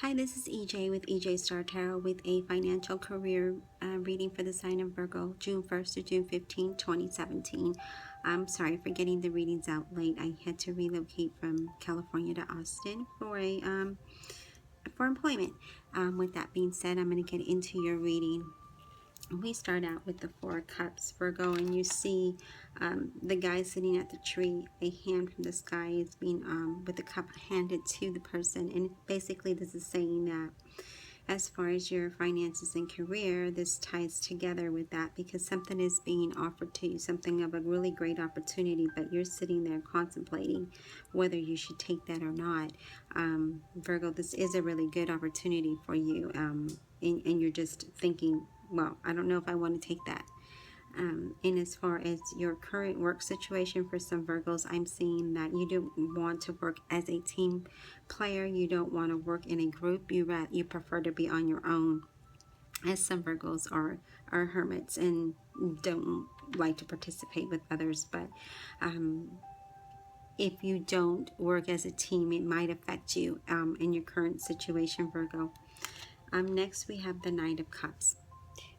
Hi, this is EJ with EJ Star Tarot with a financial career reading for the sign of Virgo, June 1st to June 15, 2017. I'm sorry for getting the readings out late. I had to relocate from California to Austin for employment. With that being said, I'm going to get into your reading. We start out with the Four of Cups, Virgo, and you see the guy sitting at the tree. A hand from the sky is being with the cup handed to the person, and basically this is saying that as far as your finances and career, this ties together with that because something is being offered to you, something of a really great opportunity, but you're sitting there contemplating whether you should take that or not. Virgo, this is a really good opportunity for you, and you're just thinking, well, I don't know if I want to take that. And as far as your current work situation, for some Virgos, I'm seeing that you don't want to work as a team player. You don't want to work in a group. You prefer to be on your own, as some Virgos are hermits and don't like to participate with others. But if you don't work as a team, it might affect you in your current situation, Virgo. Next, we have the Knight of Cups.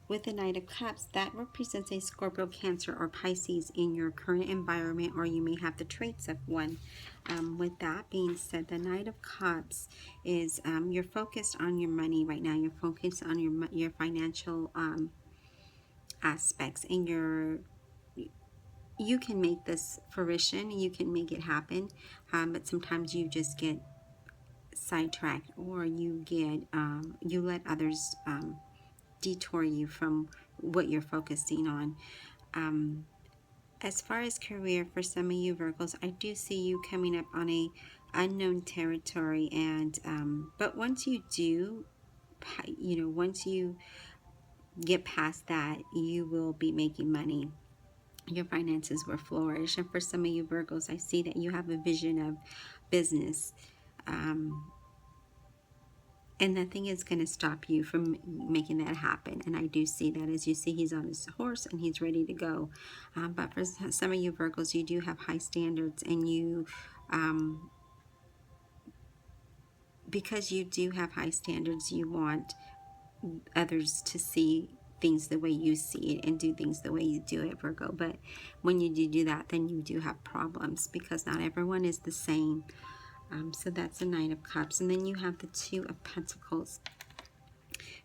With the Knight of Cups, that represents a Scorpio, Cancer, or Pisces in your current environment, or you may have the traits of one. With that being said, the Knight of Cups is you're focused on your money right now. You're focused on your financial aspects, and you can make this fruition. You can make it happen, but sometimes you just get sidetracked, or you get you let others detour you from what you're focusing on. As far as career, for some of you Virgos, I do see you coming up on a unknown territory, and but once you do, once you get past that, you will be making money. Your finances will flourish. And for some of you Virgos, I see that you have a vision of business. And nothing is going to stop you from making that happen. And I do see that. As you see, he's on his horse and he's ready to go. But for some of you Virgos, you do have high standards, and you, because you do have high standards, you want others to see things the way you see it and do things the way you do it, Virgo. But when you do that, then you do have problems because not everyone is the same. So that's the Knight of Cups. And then you have the Two of Pentacles.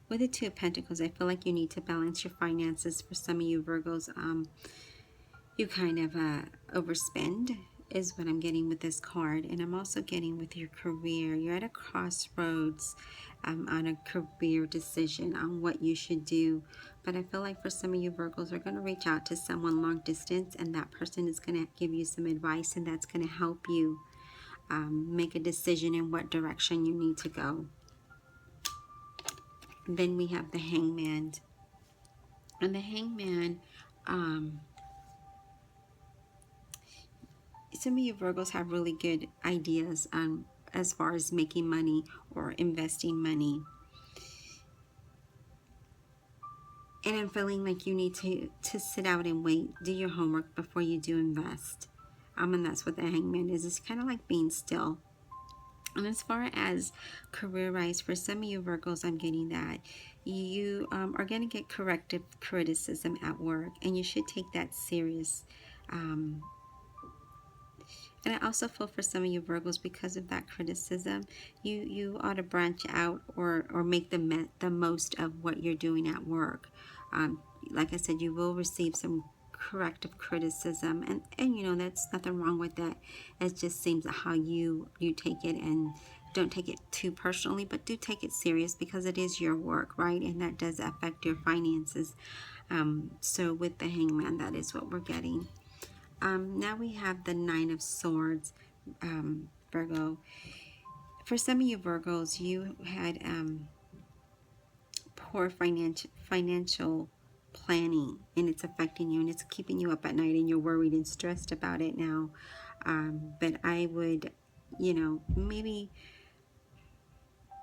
With the Two of Pentacles, I feel like you need to balance your finances. For some of you Virgos, you kind of overspend is what I'm getting with this card. And I'm also getting with your career. You're at a crossroads on a career decision on what you should do. But I feel like for some of you Virgos, are going to reach out to someone long distance, and that person is going to give you some advice, and that's going to help you make a decision in what direction you need to go. Then we have the Hangman. And the Hangman, some of you Virgos have really good ideas as far as making money or investing money. And I'm feeling like you need to sit out and wait, do your homework before you do invest. And that's what the Hangman is. It's kind of like being still. And as far as career-wise, for some of you Virgos, I'm getting that you are going to get corrective criticism at work, and you should take that serious. And I also feel for some of you Virgos, because of that criticism, you ought to branch out or make the most of what you're doing at work. Like I said, you will receive some corrective criticism, and you know, that's nothing wrong with that. It just seems how you take it, and don't take it too personally, but do take it serious because it is your work, right? And that does affect your finances. So with the Hangman, that is what we're getting. Now we have the Nine of Swords, Virgo. For some of you Virgos, you had poor financial planning, and it's affecting you, and it's keeping you up at night, and you're worried and stressed about it now. But I would, maybe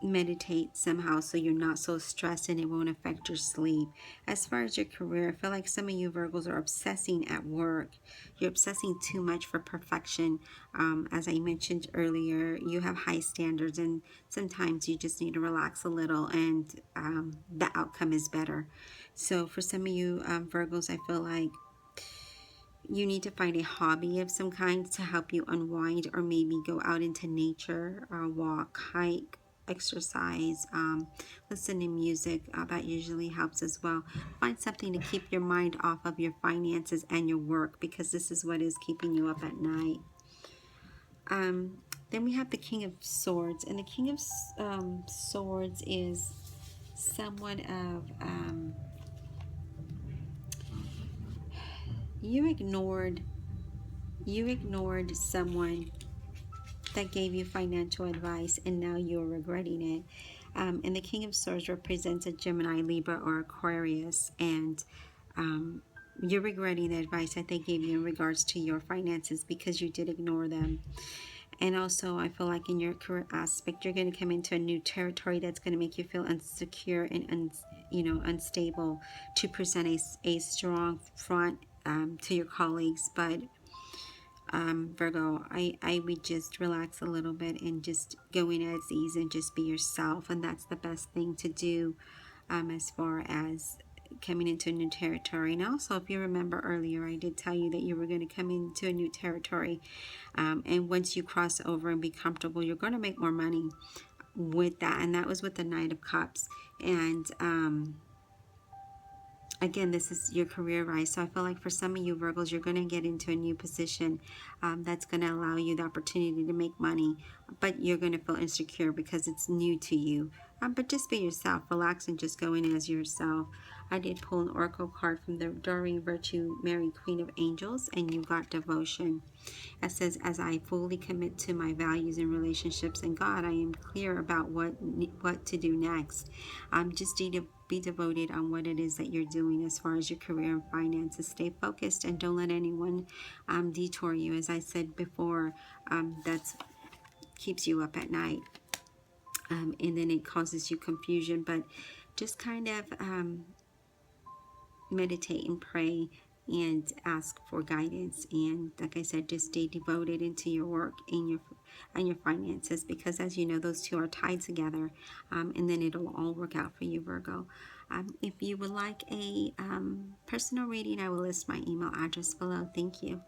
meditate somehow so you're not so stressed and it won't affect your sleep. As far as your career, I feel like some of you Virgos are obsessing at work. You're obsessing too much for perfection. As I mentioned earlier, you have high standards, and sometimes you just need to relax a little, and the outcome is better. So for some of you Virgos, I feel like you need to find a hobby of some kind to help you unwind, or maybe go out into nature, walk, hike, exercise, listen to music. That usually helps as well. Find something to keep your mind off of your finances and your work, because this is what is keeping you up at night. Then we have the King of Swords, and the King of Swords is somewhat of you ignored someone that gave you financial advice, and now you're regretting it. And the King of Swords represents a Gemini, Libra, or Aquarius, and you're regretting the advice that they gave you in regards to your finances because you did ignore them. And also, I feel like in your career aspect, you're going to come into a new territory that's going to make you feel insecure and unstable to present a strong front to your colleagues. But Virgo, I would just relax a little bit and just go in as ease and just be yourself. And that's the best thing to do as far as coming into a new territory. And also, if you remember earlier, I did tell you that you were going to come into a new territory. And once you cross over and be comfortable, you're going to make more money with that. And that was with the Knight of Cups. And again, this is your career rise. So I feel like for some of you Virgos, you're going to get into a new position that's going to allow you the opportunity to make money, but you're going to feel insecure because it's new to you. But just be yourself, relax, and just go in as yourself. I did pull an oracle card from the Doreen Virtue Mary Queen of Angels, and you got devotion. It says, as I fully commit to my values and relationships and God, I am clear about what to do next. Just need to be devoted on what it is that you're doing as far as your career and finances. Stay focused and don't let anyone detour you. As I said before, that's keeps you up at night. And then it causes you confusion. But just kind of meditate and pray and ask for guidance, and like I said, just stay devoted into your work and your finances, because as you know, those two are tied together, and then it'll all work out for you, Virgo. If you would like a personal reading, I will list my email address below. Thank you.